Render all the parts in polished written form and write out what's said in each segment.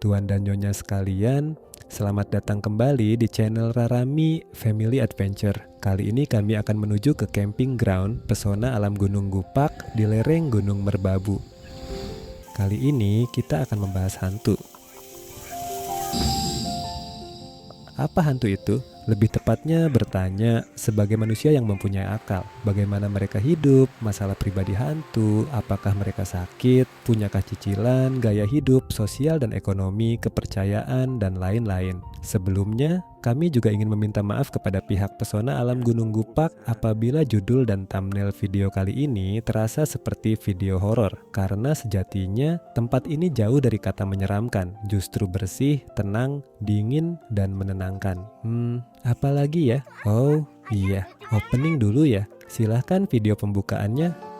Tuan dan Nyonya sekalian, selamat datang kembali di channel Rarami Family Adventure. Kali ini kami akan menuju ke camping ground pesona alam Gunung Gupak di lereng Gunung Merbabu. Kali ini kita akan membahas hantu. Apa hantu itu? Lebih tepatnya bertanya, sebagai manusia yang mempunyai akal, bagaimana mereka hidup, masalah pribadi hantu, apakah mereka sakit, punyakah cicilan, gaya hidup, sosial dan ekonomi, kepercayaan, dan lain-lain. Sebelumnya, kami juga ingin meminta maaf kepada pihak pesona alam Gunung Gupak apabila judul dan thumbnail video kali ini terasa seperti video horor, karena sejatinya tempat ini jauh dari kata menyeramkan, justru bersih, tenang, dingin, dan menenangkan. Apalagi ya? Oh iya, opening dulu ya. Silahkan video pembukaannya.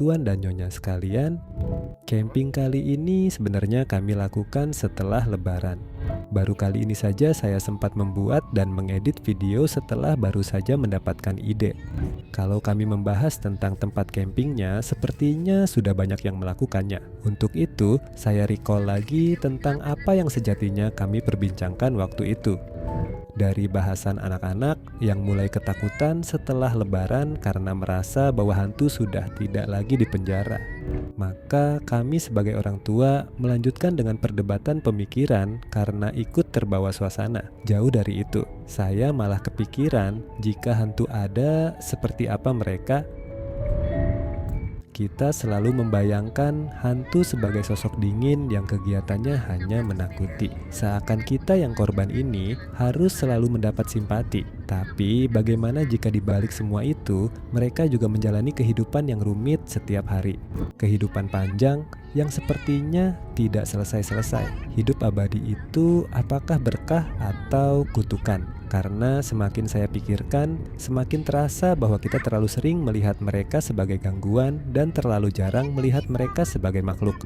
Tuan dan Nyonya sekalian, camping kali ini sebenarnya kami lakukan setelah Lebaran. Baru kali ini saja saya sempat membuat dan mengedit video setelah baru saja mendapatkan ide. Kalau kami membahas tentang tempat campingnya, sepertinya sudah banyak yang melakukannya. Untuk itu, saya recall lagi tentang apa yang sejatinya kami perbincangkan waktu itu. Dari bahasan anak-anak yang mulai ketakutan setelah Lebaran karena merasa bahwa hantu sudah tidak lagi di penjara. Maka kami sebagai orang tua melanjutkan dengan perdebatan pemikiran karena ikut terbawa suasana. Jauh dari itu, saya malah kepikiran jika hantu ada, seperti apa mereka. Kita selalu membayangkan hantu sebagai sosok dingin yang kegiatannya hanya menakuti. Seakan kita yang korban ini harus selalu mendapat simpati. Tapi bagaimana jika dibalik semua itu, mereka juga menjalani kehidupan yang rumit setiap hari. Kehidupan panjang yang sepertinya tidak selesai-selesai. Hidup abadi itu apakah berkah atau kutukan? Karena semakin saya pikirkan, semakin terasa bahwa kita terlalu sering melihat mereka sebagai gangguan dan terlalu jarang melihat mereka sebagai makhluk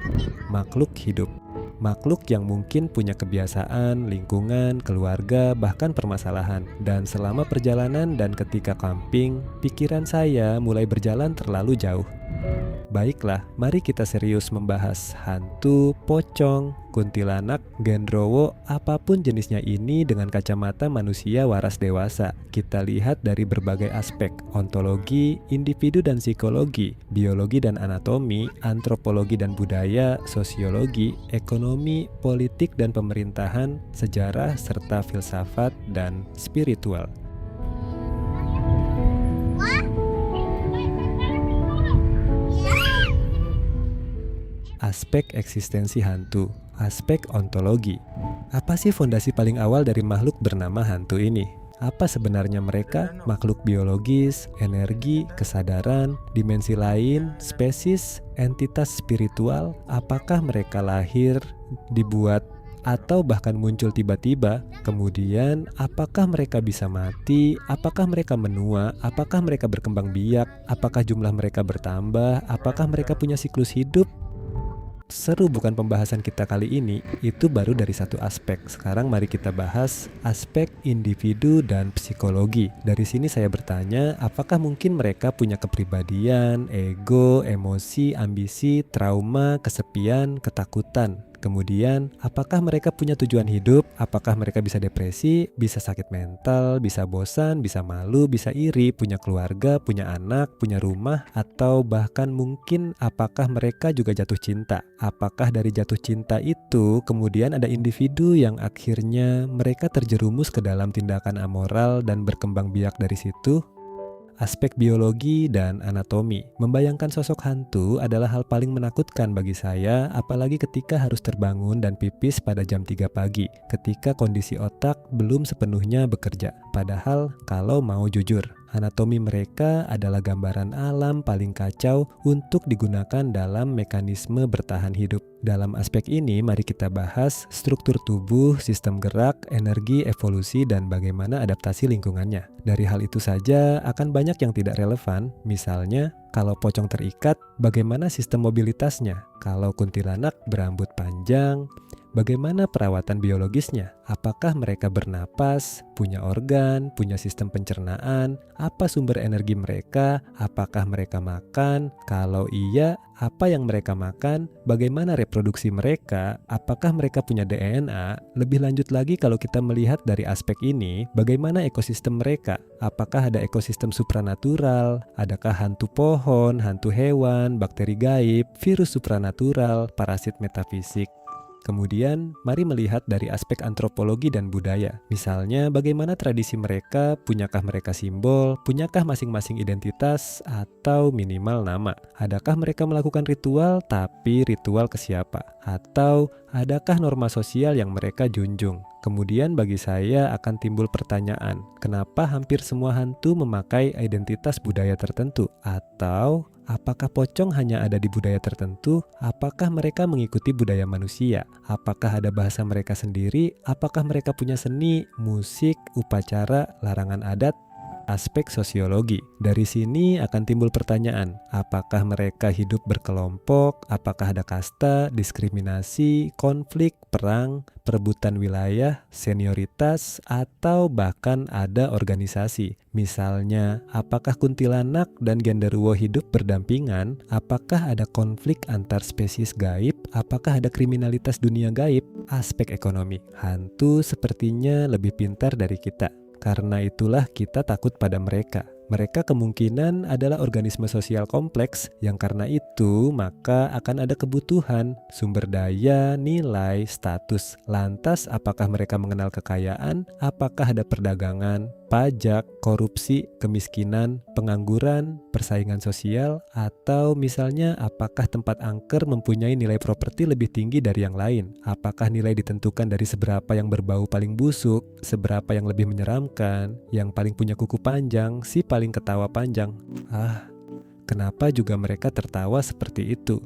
hidup. Makhluk yang mungkin punya kebiasaan, lingkungan, keluarga, bahkan permasalahan. Dan selama perjalanan dan ketika camping, pikiran saya mulai berjalan terlalu jauh. Baiklah, mari kita serius membahas hantu, pocong, kuntilanak, gendrowo, apapun jenisnya ini dengan kacamata manusia waras dewasa. Kita lihat dari berbagai aspek, ontologi, individu dan psikologi, biologi dan anatomi, antropologi dan budaya, sosiologi, ekonomi, politik dan pemerintahan, sejarah, serta filsafat dan spiritual. Aspek eksistensi hantu, aspek ontologi. Apa sih fondasi paling awal dari makhluk bernama hantu ini? Apa sebenarnya mereka? Makhluk biologis, energi, kesadaran, dimensi lain, spesies, entitas spiritual? Apakah mereka lahir, dibuat, atau bahkan muncul tiba-tiba? Kemudian, apakah mereka bisa mati? Apakah mereka menua? Apakah mereka berkembang biak? Apakah jumlah mereka bertambah? Apakah mereka punya siklus hidup? Seru bukan pembahasan kita kali ini? Itu baru dari satu aspek. Sekarang mari kita bahas aspek individu dan psikologi. Dari sini saya bertanya, apakah mungkin mereka punya kepribadian, ego, emosi, ambisi, trauma, kesepian, ketakutan? Kemudian, apakah mereka punya tujuan hidup? Apakah mereka bisa depresi, bisa sakit mental, bisa bosan, bisa malu, bisa iri, punya keluarga, punya anak, punya rumah, atau bahkan mungkin apakah mereka juga jatuh cinta? Apakah dari jatuh cinta itu kemudian ada individu yang akhirnya mereka terjerumus ke dalam tindakan amoral dan berkembang biak dari situ? Aspek biologi dan anatomi. Membayangkan sosok hantu adalah hal paling menakutkan bagi saya, apalagi ketika harus terbangun dan pipis pada jam 3 pagi, ketika kondisi otak belum sepenuhnya bekerja. Padahal kalau mau jujur, Anatomi mereka adalah gambaran alam paling kacau untuk digunakan dalam mekanisme bertahan hidup. Dalam aspek ini, mari kita bahas struktur tubuh, sistem gerak, energi, evolusi, dan bagaimana adaptasi lingkungannya. Dari hal itu saja akan banyak yang tidak relevan, misalnya kalau pocong terikat, bagaimana sistem mobilitasnya? Kalau kuntilanak berambut panjang, bagaimana perawatan biologisnya? Apakah mereka bernapas, punya organ, punya sistem pencernaan? Apa sumber energi mereka? Apakah mereka makan? Kalau iya, apa yang mereka makan? Bagaimana reproduksi mereka? Apakah mereka punya DNA? Lebih lanjut lagi kalau kita melihat dari aspek ini, bagaimana ekosistem mereka? Apakah ada ekosistem supranatural? Adakah hantu pohon, hantu hewan, bakteri gaib, virus supranatural, parasit metafisik? Kemudian, mari melihat dari aspek antropologi dan budaya. Misalnya, bagaimana tradisi mereka, punyakah mereka simbol, punyakah masing-masing identitas, atau minimal nama? Adakah mereka melakukan ritual, tapi ritual ke siapa? Atau adakah norma sosial yang mereka junjung? Kemudian bagi saya akan timbul pertanyaan, kenapa hampir semua hantu memakai identitas budaya tertentu? Atau apakah pocong hanya ada di budaya tertentu? Apakah mereka mengikuti budaya manusia? Apakah ada bahasa mereka sendiri? Apakah mereka punya seni, musik, upacara, larangan adat? Aspek sosiologi. Dari sini akan timbul pertanyaan, apakah mereka hidup berkelompok? Apakah ada kasta, diskriminasi, konflik, perang, perebutan wilayah, senioritas, atau bahkan ada organisasi? Misalnya, apakah kuntilanak dan genderuwo hidup berdampingan? Apakah ada konflik antar spesies gaib? Apakah ada kriminalitas dunia gaib? Aspek ekonomi. Hantu sepertinya lebih pintar dari kita. Karena itulah kita takut pada mereka. Mereka kemungkinan adalah organisme sosial kompleks yang karena itu maka akan ada kebutuhan, sumber daya, nilai, status. Lantas apakah mereka mengenal kekayaan? Apakah ada perdagangan, pajak, korupsi, kemiskinan, pengangguran, persaingan sosial? Atau misalnya apakah tempat angker mempunyai nilai properti lebih tinggi dari yang lain? Apakah nilai ditentukan dari seberapa yang berbau paling busuk, seberapa yang lebih menyeramkan, yang paling punya kuku panjang, si paling ketawa panjang? Kenapa juga mereka tertawa seperti itu?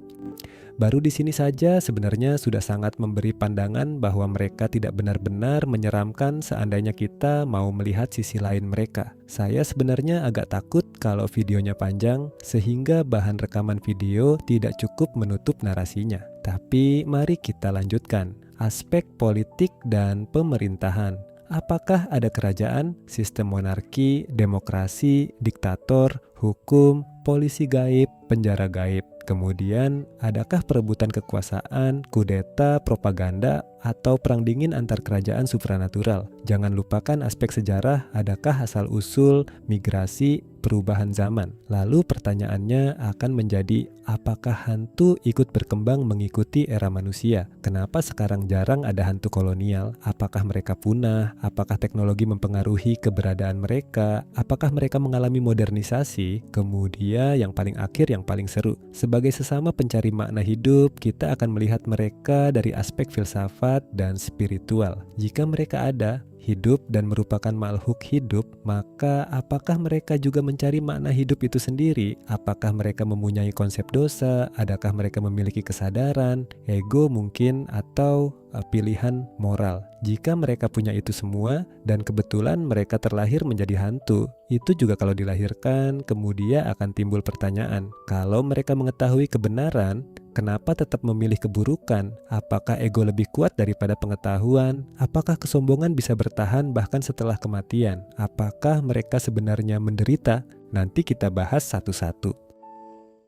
Baru di sini saja sebenarnya sudah sangat memberi pandangan bahwa mereka tidak benar-benar menyeramkan seandainya kita mau melihat sisi lain mereka. Saya sebenarnya agak takut kalau videonya panjang sehingga bahan rekaman video tidak cukup menutup narasinya. Tapi mari kita lanjutkan. Aspek politik dan pemerintahan. Apakah ada kerajaan, sistem monarki, demokrasi, diktator, hukum, polisi gaib, penjara gaib? Kemudian, adakah perebutan kekuasaan, kudeta, propaganda, atau perang dingin antar kerajaan supranatural? Jangan lupakan aspek sejarah, adakah asal-usul, migrasi, perubahan zaman? Lalu pertanyaannya akan menjadi, apakah hantu ikut berkembang mengikuti era manusia? Kenapa sekarang jarang ada hantu kolonial? Apakah mereka punah? Apakah teknologi mempengaruhi keberadaan mereka? Apakah mereka mengalami modernisasi? Kemudian yang paling akhir, yang paling seru, sebagai sesama pencari makna hidup, kita akan melihat mereka dari aspek filsafat dan spiritual. Jika mereka ada, hidup dan merupakan makhluk hidup, maka apakah mereka juga mencari makna hidup itu sendiri? Apakah mereka mempunyai konsep dosa? Adakah mereka memiliki kesadaran, ego mungkin, atau pilihan moral? Jika mereka punya itu semua dan kebetulan mereka terlahir menjadi hantu, itu juga kalau dilahirkan kemudian akan timbul pertanyaan, kalau mereka mengetahui kebenaran, kenapa tetap memilih keburukan? Apakah ego lebih kuat daripada pengetahuan? Apakah kesombongan bisa bertahan bahkan setelah kematian? Apakah mereka sebenarnya menderita? Nanti kita bahas satu-satu.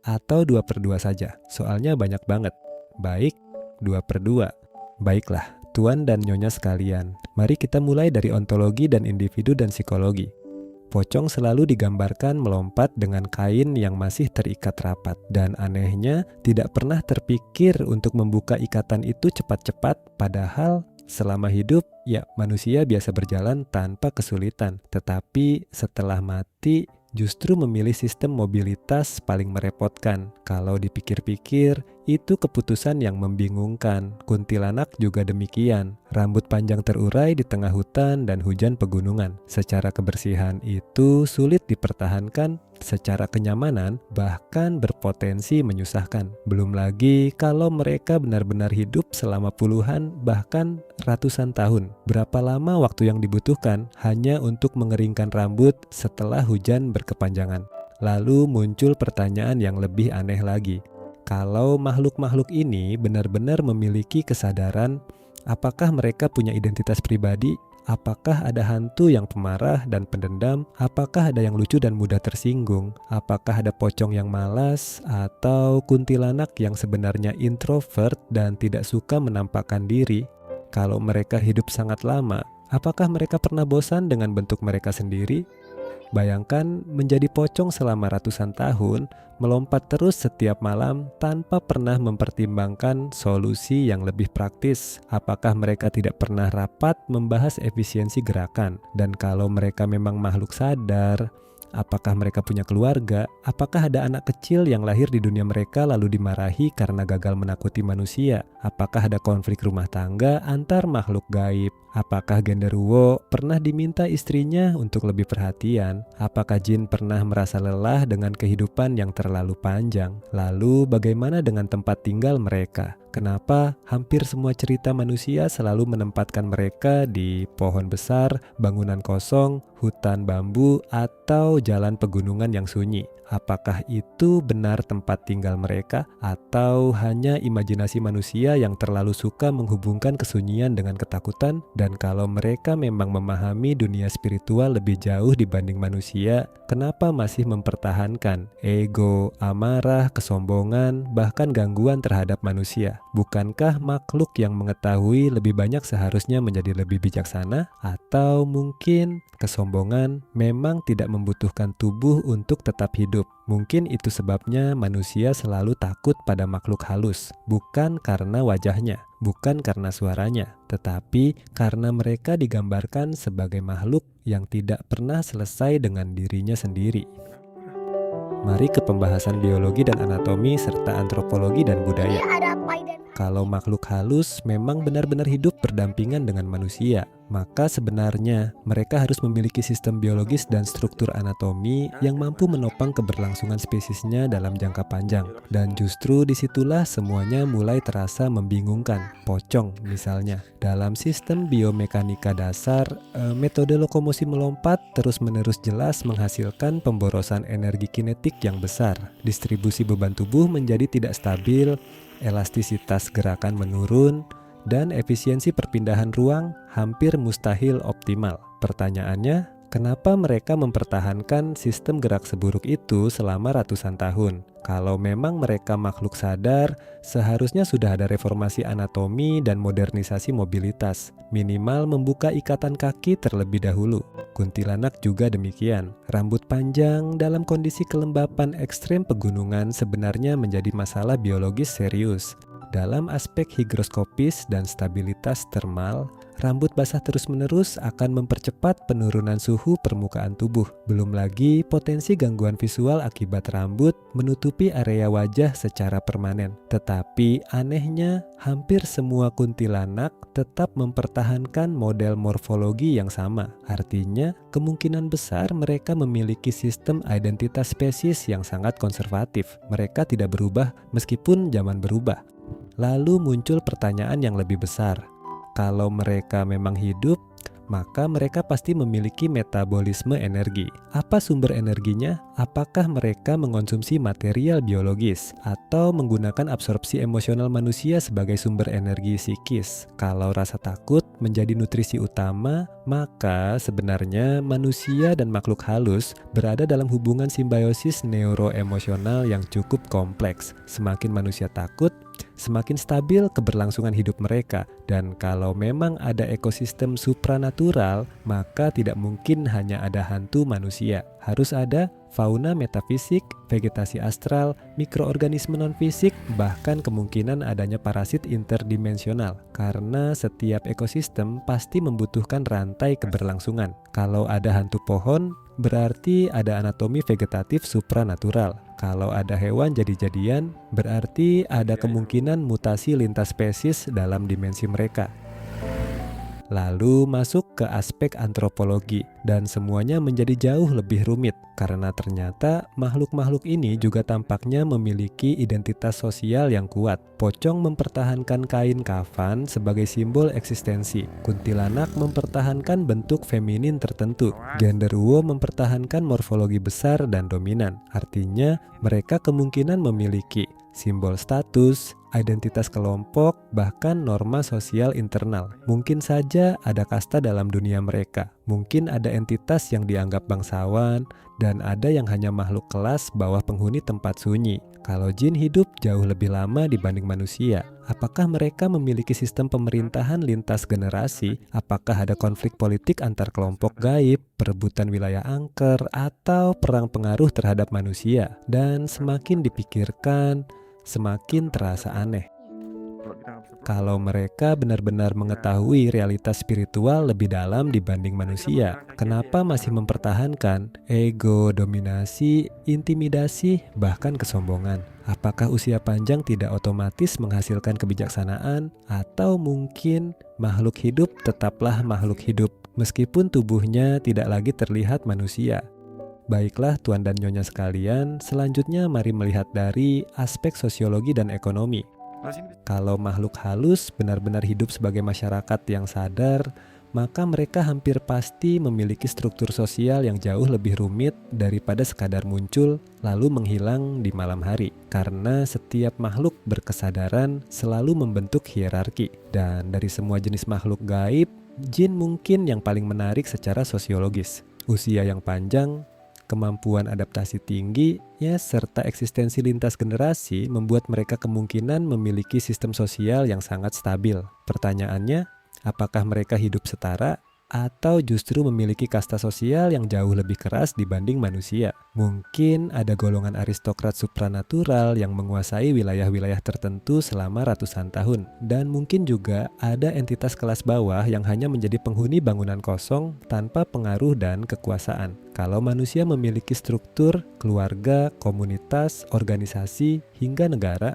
Atau 2/2 saja, soalnya banyak banget. Baik, 2/2. Baiklah, Tuan dan Nyonya sekalian, mari kita mulai dari ontologi dan individu dan psikologi. Pocong selalu digambarkan melompat dengan kain yang masih terikat rapat, dan anehnya tidak pernah terpikir untuk membuka ikatan itu cepat-cepat, padahal selama hidup ya manusia biasa berjalan tanpa kesulitan, tetapi setelah mati justru memilih sistem mobilitas paling merepotkan. Kalau dipikir-pikir, Itu keputusan yang membingungkan. Kuntilanak juga demikian. Rambut panjang terurai di tengah hutan dan hujan pegunungan. Secara kebersihan itu sulit dipertahankan, secara kenyamanan bahkan berpotensi menyusahkan. Belum lagi kalau mereka benar-benar hidup selama puluhan bahkan ratusan tahun. Berapa lama waktu yang dibutuhkan hanya untuk mengeringkan rambut setelah hujan berkepanjangan? Lalu muncul pertanyaan yang lebih aneh lagi. Kalau makhluk-makhluk ini benar-benar memiliki kesadaran, apakah mereka punya identitas pribadi? Apakah ada hantu yang pemarah dan pendendam? Apakah ada yang lucu dan mudah tersinggung? Apakah ada pocong yang malas? Atau kuntilanak yang sebenarnya introvert dan tidak suka menampakkan diri? Kalau mereka hidup sangat lama, apakah mereka pernah bosan dengan bentuk mereka sendiri? Bayangkan menjadi pocong selama ratusan tahun, melompat terus setiap malam tanpa pernah mempertimbangkan solusi yang lebih praktis. Apakah mereka tidak pernah rapat membahas efisiensi gerakan? Dan kalau mereka memang makhluk sadar, apakah mereka punya keluarga? Apakah ada anak kecil yang lahir di dunia mereka lalu dimarahi karena gagal menakuti manusia? Apakah ada konflik rumah tangga antar makhluk gaib? Apakah genderuwo pernah diminta istrinya untuk lebih perhatian? Apakah jin pernah merasa lelah dengan kehidupan yang terlalu panjang? Lalu bagaimana dengan tempat tinggal mereka? Kenapa hampir semua cerita manusia selalu menempatkan mereka di pohon besar, bangunan kosong, hutan bambu, atau jalan pegunungan yang sunyi? Apakah itu benar tempat tinggal mereka, atau hanya imajinasi manusia yang terlalu suka menghubungkan kesunyian dengan ketakutan? Dan kalau mereka memang memahami dunia spiritual lebih jauh dibanding manusia, kenapa masih mempertahankan ego, amarah, kesombongan, bahkan gangguan terhadap manusia? Bukankah makhluk yang mengetahui lebih banyak seharusnya menjadi lebih bijaksana? Atau mungkin kesombongan memang tidak membutuhkan tubuh untuk tetap hidup? Mungkin itu sebabnya manusia selalu takut pada makhluk halus, bukan karena wajahnya, bukan karena suaranya, tetapi karena mereka digambarkan sebagai makhluk yang tidak pernah selesai dengan dirinya sendiri. Mari ke pembahasan biologi dan anatomi serta antropologi dan budaya. Kalau makhluk halus memang benar-benar hidup berdampingan dengan manusia, maka sebenarnya mereka harus memiliki sistem biologis dan struktur anatomi yang mampu menopang keberlangsungan spesiesnya dalam jangka panjang. Dan justru disitulah semuanya mulai terasa membingungkan. Pocong misalnya, dalam sistem biomekanika dasar, metode lokomosi melompat terus-menerus jelas menghasilkan pemborosan energi kinetik yang besar. Distribusi beban tubuh menjadi tidak stabil, elastisitas gerakan menurun, dan efisiensi perpindahan ruang hampir mustahil optimal. Pertanyaannya, kenapa mereka mempertahankan sistem gerak seburuk itu selama ratusan tahun? Kalau memang mereka makhluk sadar, seharusnya sudah ada reformasi anatomi dan modernisasi mobilitas. Minimal membuka ikatan kaki terlebih dahulu. Kuntilanak juga demikian. Rambut panjang dalam kondisi kelembapan ekstrem pegunungan sebenarnya menjadi masalah biologis serius. Dalam aspek higroskopis dan stabilitas termal, rambut basah terus-menerus akan mempercepat penurunan suhu permukaan tubuh. Belum lagi potensi gangguan visual akibat rambut menutupi area wajah secara permanen. Tetapi anehnya, hampir semua kuntilanak tetap mempertahankan model morfologi yang sama. Artinya, kemungkinan besar mereka memiliki sistem identitas spesies yang sangat konservatif. Mereka tidak berubah meskipun zaman berubah. Lalu muncul pertanyaan yang lebih besar. Kalau mereka memang hidup, maka mereka pasti memiliki metabolisme energi. Apa sumber energinya? Apakah mereka mengonsumsi material biologis atau menggunakan absorpsi emosional manusia sebagai sumber energi psikis? Kalau rasa takut menjadi nutrisi utama, maka sebenarnya manusia dan makhluk halus berada dalam hubungan simbiosis neuroemosional yang cukup kompleks. Semakin manusia takut, semakin stabil keberlangsungan hidup mereka. Dan kalau memang ada ekosistem supranatural, maka tidak mungkin hanya ada hantu manusia. Harus ada fauna metafisik, vegetasi astral, mikroorganisme non-fisik, bahkan kemungkinan adanya parasit interdimensional. Karena setiap ekosistem pasti membutuhkan rantai keberlangsungan. Kalau ada hantu pohon, berarti ada anatomi vegetatif supranatural. Kalau ada hewan jadi-jadian, berarti ada kemungkinan mutasi lintas spesies dalam dimensi mereka. Lalu masuk ke aspek antropologi, dan semuanya menjadi jauh lebih rumit karena ternyata makhluk-makhluk ini juga tampaknya memiliki identitas sosial yang kuat. Pocong mempertahankan kain kafan sebagai simbol eksistensi. Kuntilanak mempertahankan bentuk feminin tertentu. Genderuwo mempertahankan morfologi besar dan dominan. Artinya, mereka kemungkinan memiliki simbol status, identitas kelompok, bahkan norma sosial internal. Mungkin saja ada kasta dalam dunia mereka. Mungkin ada entitas yang dianggap bangsawan, dan ada yang hanya makhluk kelas bawah penghuni tempat sunyi. Kalau jin hidup jauh lebih lama dibanding manusia, apakah mereka memiliki sistem pemerintahan lintas generasi? Apakah ada konflik politik antar kelompok gaib, perebutan wilayah angker, atau perang pengaruh terhadap manusia? Dan semakin dipikirkan, semakin terasa aneh. Kalau mereka benar-benar mengetahui realitas spiritual lebih dalam dibanding manusia, kenapa masih mempertahankan ego, dominasi, intimidasi, bahkan kesombongan? Apakah usia panjang tidak otomatis menghasilkan kebijaksanaan? Atau mungkin makhluk hidup tetaplah makhluk hidup, meskipun tubuhnya tidak lagi terlihat manusia? Baiklah Tuan dan Nyonya sekalian, selanjutnya mari melihat dari aspek sosiologi dan ekonomi. Kalau makhluk halus benar-benar hidup sebagai masyarakat yang sadar, maka mereka hampir pasti memiliki struktur sosial yang jauh lebih rumit daripada sekadar muncul lalu menghilang di malam hari. Karena setiap makhluk berkesadaran selalu membentuk hierarki. Dan dari semua jenis makhluk gaib, jin mungkin yang paling menarik secara sosiologis. Usia yang panjang, kemampuan adaptasi tinggi, serta eksistensi lintas generasi membuat mereka kemungkinan memiliki sistem sosial yang sangat stabil. Pertanyaannya, apakah mereka hidup setara atau justru memiliki kasta sosial yang jauh lebih keras dibanding manusia? Mungkin ada golongan aristokrat supranatural yang menguasai wilayah-wilayah tertentu selama ratusan tahun. Dan mungkin juga ada entitas kelas bawah yang hanya menjadi penghuni bangunan kosong tanpa pengaruh dan kekuasaan. Kalau manusia memiliki struktur, keluarga, komunitas, organisasi, hingga negara,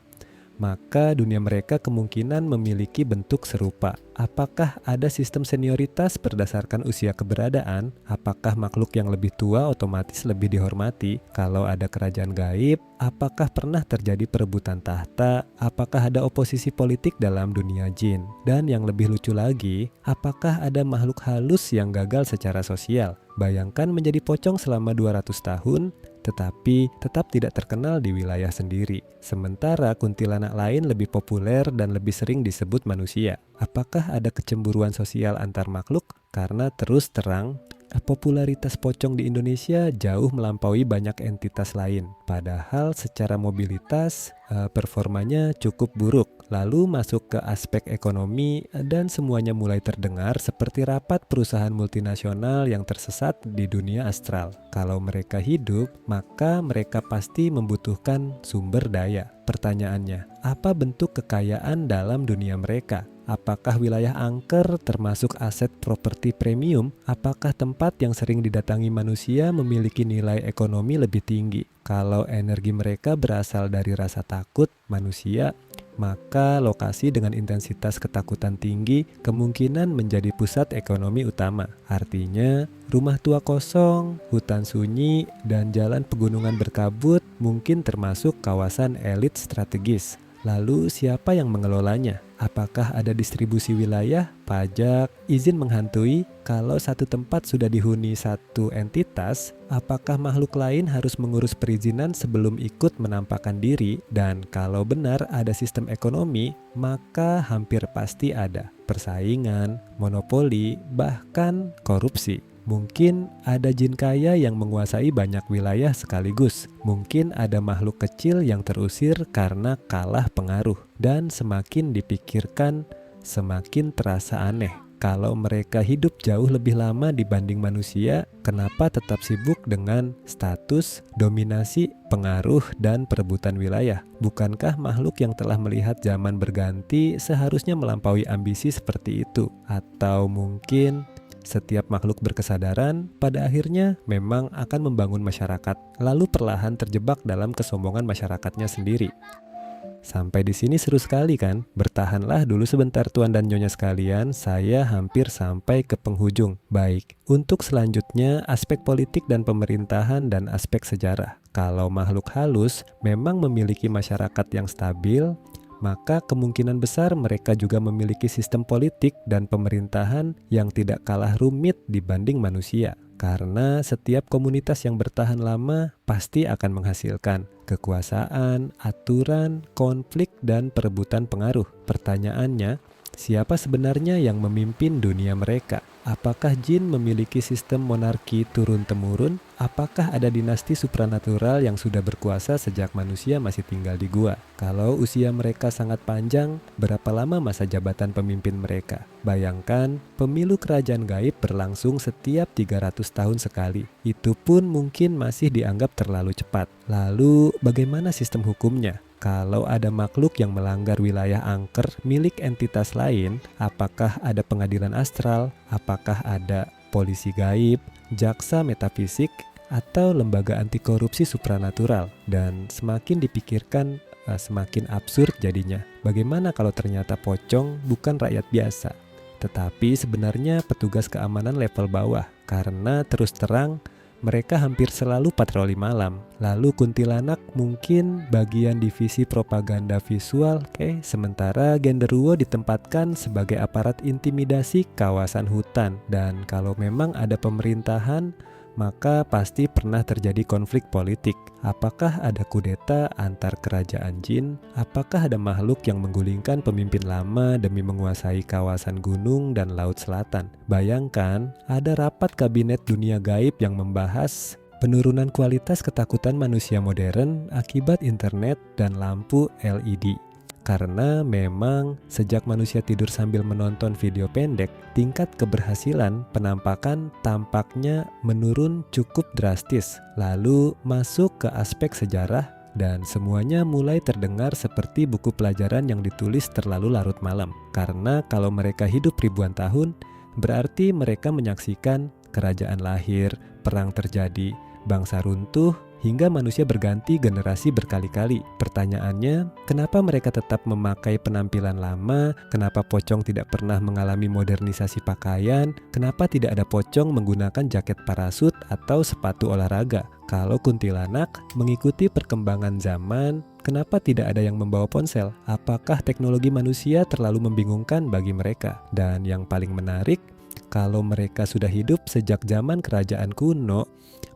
maka dunia mereka kemungkinan memiliki bentuk serupa. Apakah ada sistem senioritas berdasarkan usia keberadaan? Apakah makhluk yang lebih tua otomatis lebih dihormati? Kalau ada kerajaan gaib, apakah pernah terjadi perebutan tahta? Apakah ada oposisi politik dalam dunia jin? Dan yang lebih lucu lagi, apakah ada makhluk halus yang gagal secara sosial? Bayangkan menjadi pocong selama 200 tahun, tetapi tetap tidak terkenal di wilayah sendiri. Sementara kuntilanak lain lebih populer dan lebih sering disebut manusia. Apakah ada kecemburuan sosial antar makhluk? Karena terus terang, popularitas pocong di Indonesia jauh melampaui banyak entitas lain. Padahal secara mobilitas, performanya cukup buruk. Lalu masuk ke aspek ekonomi dan semuanya mulai terdengar seperti rapat perusahaan multinasional yang tersesat di dunia astral. Kalau mereka hidup, maka mereka pasti membutuhkan sumber daya. Pertanyaannya, apa bentuk kekayaan dalam dunia mereka? Apakah wilayah angker termasuk aset properti premium? Apakah tempat yang sering didatangi manusia memiliki nilai ekonomi lebih tinggi? Kalau energi mereka berasal dari rasa takut manusia, maka lokasi dengan intensitas ketakutan tinggi kemungkinan menjadi pusat ekonomi utama. Artinya, rumah tua kosong, hutan sunyi, dan jalan pegunungan berkabut mungkin termasuk kawasan elit strategis. Lalu siapa yang mengelolanya? Apakah ada distribusi wilayah, pajak, izin menghantui? Kalau satu tempat sudah dihuni satu entitas, apakah makhluk lain harus mengurus perizinan sebelum ikut menampakkan diri? Dan kalau benar ada sistem ekonomi, maka hampir pasti ada persaingan, monopoli, bahkan korupsi. Mungkin ada jin kaya yang menguasai banyak wilayah sekaligus. Mungkin ada makhluk kecil yang terusir karena kalah pengaruh. Dan semakin dipikirkan, semakin terasa aneh. Kalau mereka hidup jauh lebih lama dibanding manusia, kenapa tetap sibuk dengan status, dominasi, pengaruh, dan perebutan wilayah? Bukankah makhluk yang telah melihat zaman berganti seharusnya melampaui ambisi seperti itu? Atau mungkin setiap makhluk berkesadaran pada akhirnya memang akan membangun masyarakat, lalu perlahan terjebak dalam kesombongan masyarakatnya sendiri. Sampai di sini seru sekali kan? Bertahanlah dulu sebentar tuan dan nyonya sekalian, saya hampir sampai ke penghujung. Baik, untuk selanjutnya aspek politik dan pemerintahan dan aspek sejarah. Kalau makhluk halus memang memiliki masyarakat yang stabil, maka kemungkinan besar mereka juga memiliki sistem politik dan pemerintahan yang tidak kalah rumit dibanding manusia. Karena setiap komunitas yang bertahan lama pasti akan menghasilkan kekuasaan, aturan, konflik, dan perebutan pengaruh. Pertanyaannya, siapa sebenarnya yang memimpin dunia mereka? Apakah jin memiliki sistem monarki turun-temurun? Apakah ada dinasti supranatural yang sudah berkuasa sejak manusia masih tinggal di gua? Kalau usia mereka sangat panjang, berapa lama masa jabatan pemimpin mereka? Bayangkan, pemilu kerajaan gaib berlangsung setiap 300 tahun sekali. Itu pun mungkin masih dianggap terlalu cepat. Lalu, bagaimana sistem hukumnya? Kalau ada makhluk yang melanggar wilayah angker milik entitas lain, apakah ada pengadilan astral, apakah ada polisi gaib, jaksa metafisik, atau lembaga anti korupsi supranatural? Dan semakin dipikirkan, semakin absurd jadinya. Bagaimana kalau ternyata pocong bukan rakyat biasa, tetapi sebenarnya petugas keamanan level bawah? Karena terus terang, mereka hampir selalu patroli malam. Lalu kuntilanak mungkin bagian divisi propaganda visual, sementara genderuwo ditempatkan sebagai aparat intimidasi kawasan hutan. Dan kalau memang ada pemerintahan, maka pasti pernah terjadi konflik politik. Apakah ada kudeta antar kerajaan jin? Apakah ada makhluk yang menggulingkan pemimpin lama demi menguasai kawasan gunung dan laut selatan? Bayangkan, ada rapat kabinet dunia gaib yang membahas penurunan kualitas ketakutan manusia modern akibat internet dan lampu LED. Karena memang sejak manusia tidur sambil menonton video pendek, tingkat keberhasilan penampakan tampaknya menurun cukup drastis. Lalu masuk ke aspek sejarah dan semuanya mulai terdengar seperti buku pelajaran yang ditulis terlalu larut malam. Karena kalau mereka hidup ribuan tahun, berarti mereka menyaksikan kerajaan lahir, perang terjadi, bangsa runtuh, hingga manusia berganti generasi berkali-kali. Pertanyaannya, kenapa mereka tetap memakai penampilan lama? Kenapa pocong tidak pernah mengalami modernisasi pakaian? Kenapa tidak ada pocong menggunakan jaket parasut atau sepatu olahraga? Kalau kuntilanak mengikuti perkembangan zaman, kenapa tidak ada yang membawa ponsel? Apakah teknologi manusia terlalu membingungkan bagi mereka? Dan yang paling menarik, kalau mereka sudah hidup sejak zaman kerajaan kuno,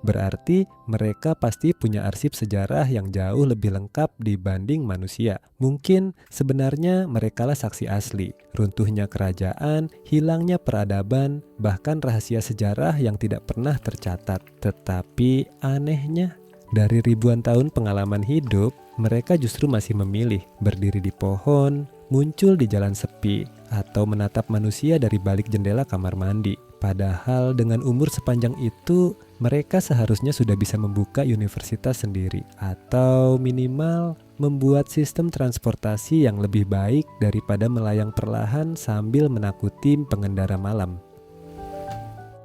berarti mereka pasti punya arsip sejarah yang jauh lebih lengkap dibanding manusia. Mungkin sebenarnya merekalah saksi asli runtuhnya kerajaan, hilangnya peradaban, bahkan rahasia sejarah yang tidak pernah tercatat. Tetapi anehnya, dari ribuan tahun pengalaman hidup, mereka justru masih memilih berdiri di pohon, muncul di jalan sepi, atau menatap manusia dari balik jendela kamar mandi. Padahal dengan umur sepanjang itu, mereka seharusnya sudah bisa membuka universitas sendiri, atau minimal membuat sistem transportasi yang lebih baik daripada melayang perlahan sambil menakuti pengendara malam.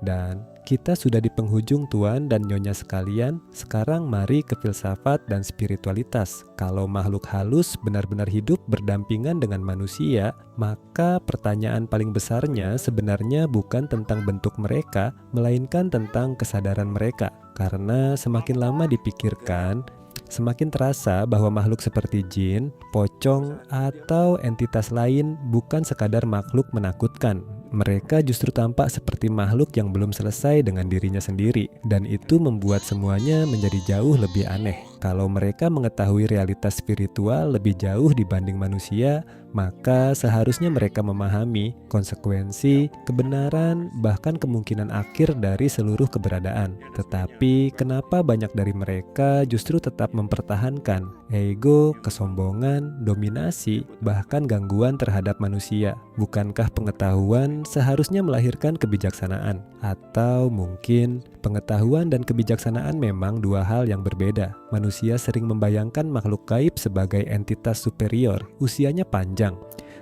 Dan kita sudah di penghujung tuan dan nyonya sekalian. Sekarang mari ke filsafat dan spiritualitas. Kalau makhluk halus benar-benar hidup berdampingan dengan manusia, maka pertanyaan paling besarnya sebenarnya bukan tentang bentuk mereka, melainkan tentang kesadaran mereka. Karena semakin lama dipikirkan, semakin terasa bahwa makhluk seperti jin, pocong, atau entitas lain bukan sekadar makhluk menakutkan. Mereka justru tampak seperti makhluk yang belum selesai dengan dirinya sendiri, dan itu membuat semuanya menjadi jauh lebih aneh. Kalau mereka mengetahui realitas spiritual lebih jauh dibanding manusia, maka seharusnya mereka memahami konsekuensi, kebenaran, bahkan kemungkinan akhir dari seluruh keberadaan. Tetapi kenapa banyak dari mereka justru tetap mempertahankan ego, kesombongan, dominasi, bahkan gangguan terhadap manusia? Bukankah pengetahuan seharusnya melahirkan kebijaksanaan? Atau mungkin pengetahuan dan kebijaksanaan memang dua hal yang berbeda. Manusia sering membayangkan makhluk gaib sebagai entitas superior, usianya panjang,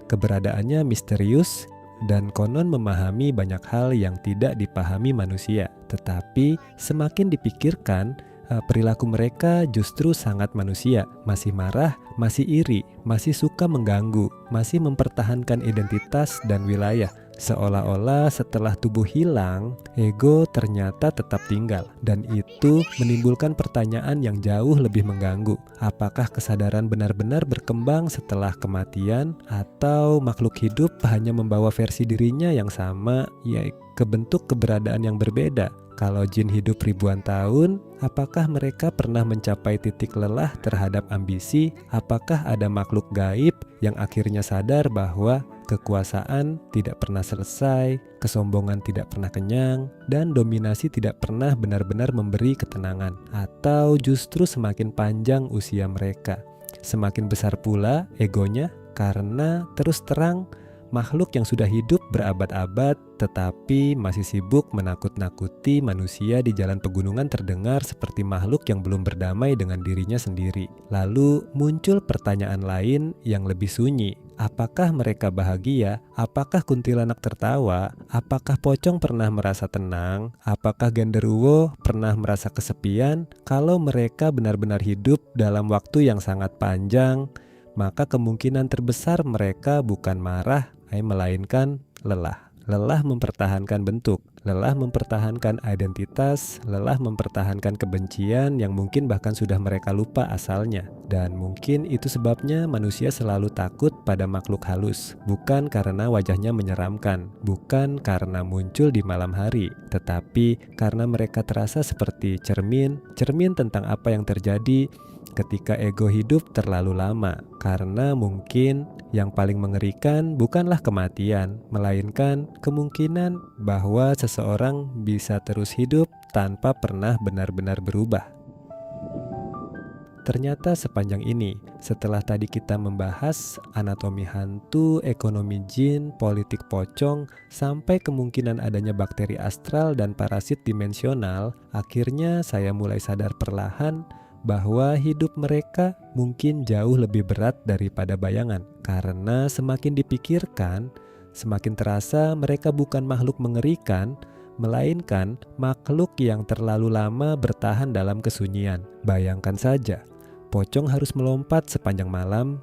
keberadaannya misterius, dan konon memahami banyak hal yang tidak dipahami manusia. Tetapi semakin dipikirkan, perilaku mereka justru sangat manusia. Masih marah, masih iri, masih suka mengganggu, masih mempertahankan identitas dan wilayah. Seolah-olah setelah tubuh hilang, ego ternyata tetap tinggal. Dan itu menimbulkan pertanyaan yang jauh lebih mengganggu. Apakah kesadaran benar-benar berkembang setelah kematian? Atau makhluk hidup hanya membawa versi dirinya yang sama, ya ke bentuk keberadaan yang berbeda? Kalau jin hidup ribuan tahun, apakah mereka pernah mencapai titik lelah terhadap ambisi? Apakah ada makhluk gaib yang akhirnya sadar bahwa kekuasaan tidak pernah selesai, kesombongan tidak pernah kenyang, dan dominasi tidak pernah benar-benar memberi ketenangan? Atau justru semakin panjang usia mereka, semakin besar pula egonya karena terus terang makhluk yang sudah hidup berabad-abad tetapi masih sibuk menakut-nakuti manusia di jalan pegunungan terdengar seperti makhluk yang belum berdamai dengan dirinya sendiri. Lalu muncul pertanyaan lain yang lebih sunyi. Apakah mereka bahagia? Apakah kuntilanak tertawa? Apakah pocong pernah merasa tenang? Apakah genderuwo pernah merasa kesepian? Kalau mereka benar-benar hidup dalam waktu yang sangat panjang, maka kemungkinan terbesar mereka bukan marah, melainkan lelah. Lelah mempertahankan bentuk, lelah mempertahankan identitas, lelah mempertahankan kebencian yang mungkin bahkan sudah mereka lupa asalnya. Dan mungkin itu sebabnya manusia selalu takut pada makhluk halus. Bukan karena wajahnya menyeramkan, bukan karena muncul di malam hari, tetapi karena mereka terasa seperti cermin tentang apa yang terjadi ketika ego hidup terlalu lama. Karena mungkin yang paling mengerikan bukanlah kematian, melainkan kemungkinan bahwa seseorang bisa terus hidup tanpa pernah benar-benar berubah. Ternyata sepanjang ini, setelah tadi kita membahas anatomi hantu, ekonomi jin, politik pocong, sampai kemungkinan adanya bakteri astral dan parasit dimensional, akhirnya saya mulai sadar perlahan bahwa hidup mereka mungkin jauh lebih berat daripada bayangan. Karena semakin dipikirkan, semakin terasa mereka bukan makhluk mengerikan, melainkan makhluk yang terlalu lama bertahan dalam kesunyian. Bayangkan saja, pocong harus melompat sepanjang malam,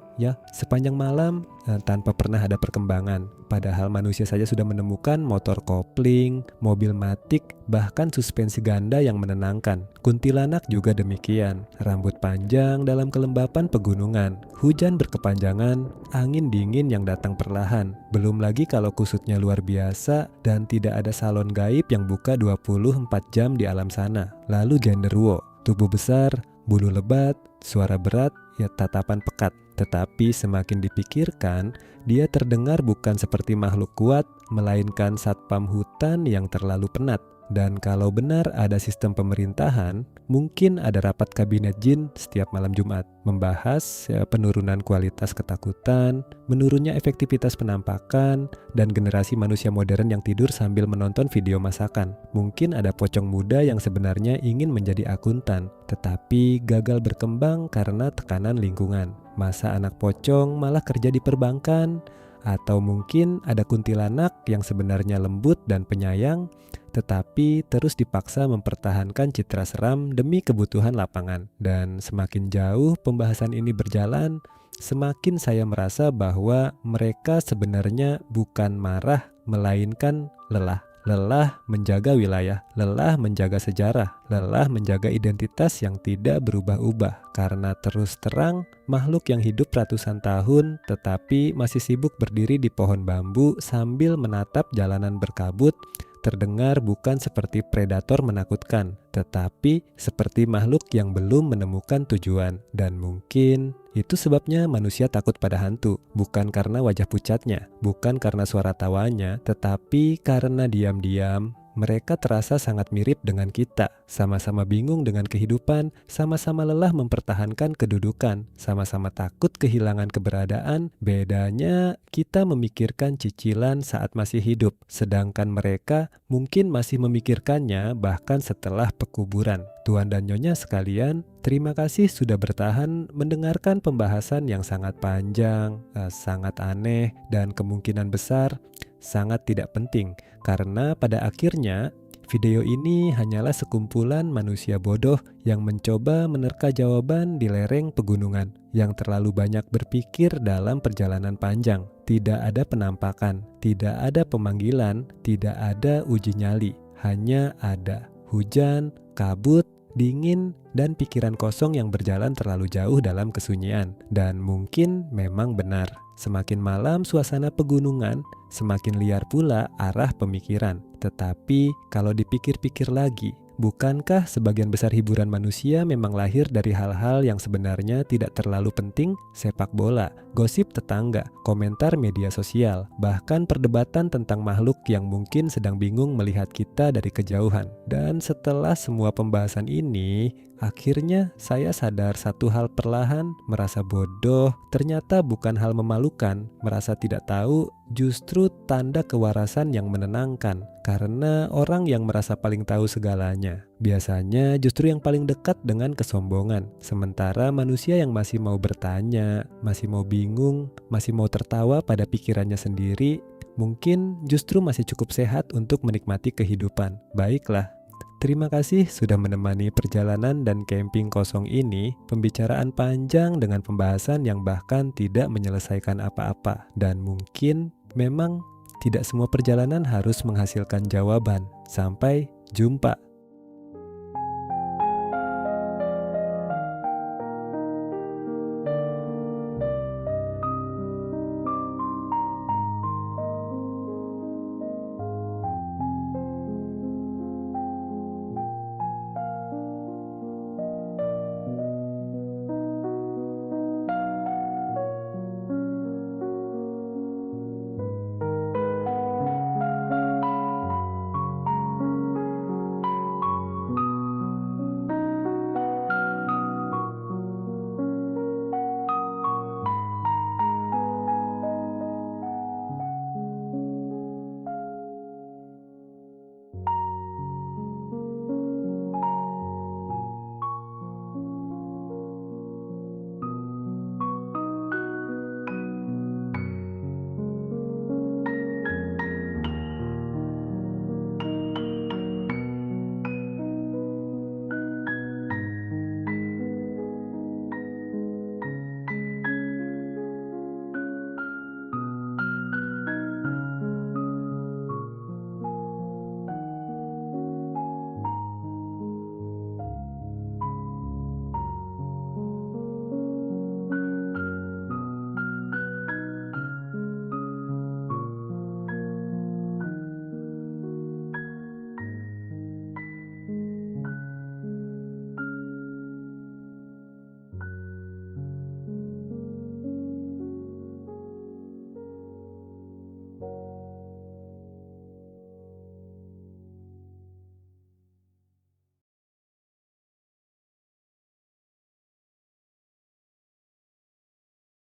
tanpa pernah ada perkembangan. Padahal manusia saja sudah menemukan motor kopling, mobil matic, bahkan suspensi ganda yang menenangkan. Kuntilanak juga demikian, rambut panjang dalam kelembapan pegunungan, hujan berkepanjangan, angin dingin yang datang perlahan. Belum lagi kalau kusutnya luar biasa dan tidak ada salon gaib yang buka 24 jam di alam sana. Lalu genderuwo, tubuh besar, bulu lebat, suara berat, tatapan pekat. Tetapi semakin dipikirkan, dia terdengar bukan seperti makhluk kuat, melainkan satpam hutan yang terlalu penat. Dan kalau benar ada sistem pemerintahan, mungkin ada rapat kabinet jin setiap malam Jumat, membahas penurunan kualitas ketakutan, menurunnya efektivitas penampakan, dan generasi manusia modern yang tidur sambil menonton video masakan. Mungkin ada pocong muda yang sebenarnya ingin menjadi akuntan, tetapi gagal berkembang karena tekanan lingkungan. Masa anak pocong malah kerja di perbankan, atau mungkin ada kuntilanak yang sebenarnya lembut dan penyayang, tetapi terus dipaksa mempertahankan citra seram demi kebutuhan lapangan. Dan semakin jauh pembahasan ini berjalan, semakin saya merasa bahwa mereka sebenarnya bukan marah, melainkan lelah. Lelah menjaga wilayah, lelah menjaga sejarah, lelah menjaga identitas yang tidak berubah-ubah. Karena terus terang, makhluk yang hidup ratusan tahun tetapi masih sibuk berdiri di pohon bambu sambil menatap jalanan berkabut, terdengar bukan seperti predator menakutkan, tetapi seperti makhluk yang belum menemukan tujuan. Dan mungkin itu sebabnya manusia takut pada hantu, bukan karena wajah pucatnya, bukan karena suara tawanya, tetapi karena diam-diam mereka terasa sangat mirip dengan kita. Sama-sama bingung dengan kehidupan, sama-sama lelah mempertahankan kedudukan, sama-sama takut kehilangan keberadaan. Bedanya kita memikirkan cicilan saat masih hidup, sedangkan mereka mungkin masih memikirkannya bahkan setelah pekuburan. Tuan dan Nyonya sekalian, terima kasih sudah bertahan mendengarkan pembahasan yang sangat panjang, sangat aneh, dan kemungkinan besar sangat tidak penting karena pada akhirnya video ini hanyalah sekumpulan manusia bodoh yang mencoba menerka jawaban di lereng pegunungan yang terlalu banyak berpikir dalam perjalanan panjang. Tidak ada penampakan, tidak ada pemanggilan, tidak ada uji nyali. Hanya ada hujan, kabut, dingin, dan pikiran kosong yang berjalan terlalu jauh dalam kesunyian. Dan mungkin memang benar, semakin malam suasana pegunungan, semakin liar pula arah pemikiran. Tetapi kalau dipikir-pikir lagi, bukankah sebagian besar hiburan manusia memang lahir dari hal-hal yang sebenarnya tidak terlalu penting? Sepak bola, gosip tetangga, komentar media sosial, bahkan perdebatan tentang makhluk yang mungkin sedang bingung melihat kita dari kejauhan. Dan setelah semua pembahasan ini, akhirnya saya sadar satu hal perlahan, merasa bodoh ternyata bukan hal memalukan, merasa tidak tahu justru tanda kewarasan yang menenangkan. Karena orang yang merasa paling tahu segalanya biasanya justru yang paling dekat dengan kesombongan. Sementara manusia yang masih mau bertanya, masih mau bingung, masih mau tertawa pada pikirannya sendiri, mungkin justru masih cukup sehat untuk menikmati kehidupan. Baiklah, terima kasih sudah menemani perjalanan dan camping kosong ini. Pembicaraan panjang dengan pembahasan yang bahkan tidak menyelesaikan apa-apa. Dan mungkin memang tidak semua perjalanan harus menghasilkan jawaban. Sampai jumpa.